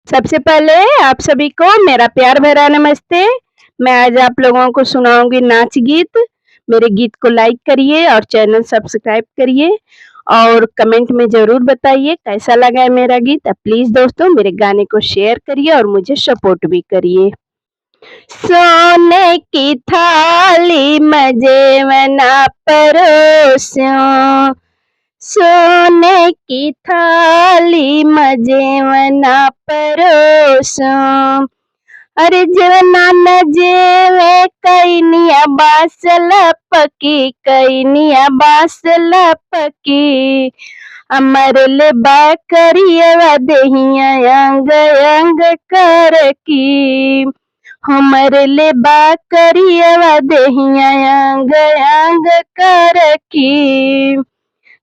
सबसे पहले आप सभी को मेरा प्यार भरा नमस्ते। मैं आज आप लोगों को सुनाऊँगी नाच गीत। मेरे गीत को लाइक करिए और चैनल सब्सक्राइब करिए और कमेंट में ज़रूर बताइए कैसा लगा है मेरा गीत। प्लीज़ दोस्तों मेरे गाने को शेयर करिए और मुझे सपोर्ट भी करिए। सोने की थाली में जेवना परोसो, सोने की थाली में जेवना परोसो, अरे जेवना न जेवे कैनिया बासल पकी, कैनिया बासल पकी, अमर ले बाकरिया देहिया अंग अंग कर की, हमर ले बाकरिया देहिया अंग अंग कर की,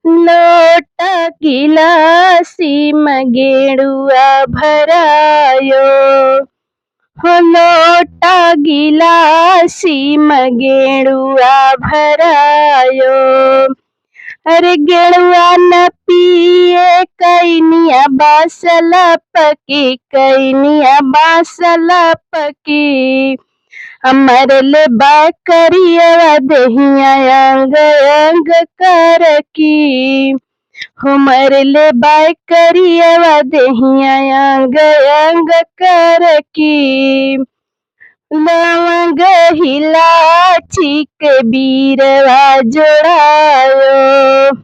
लोटा गिलासी में गेड़ुआ भरायो, हो लोटा गिलासी में गेड़ुआ भरायो, अरे गेड़ुआ न पिए कैनिया बासल पकी, कैनिया बासल पकी, अमर ले बाकरिया देहिया अंग अंग कर की, हमर ले बाकरिया देहिया अंग अंग कर की, लवंग इलायची के बीरवा जोड़ायो,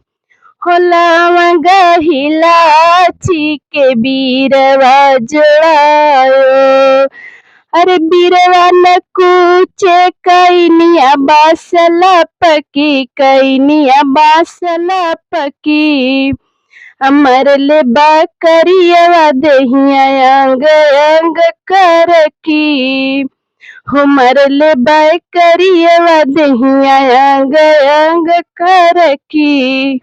हो लवंग इलायची के बीरवा जोड़ायो, अरे बीरवा न कूचे कैनिया बासल पकी, कैनिया बासल पकी, अमर ले बाकरिया देहिया अंग अंग कर की, हमर ले बाकरिया देहिया अंग अंग कर की।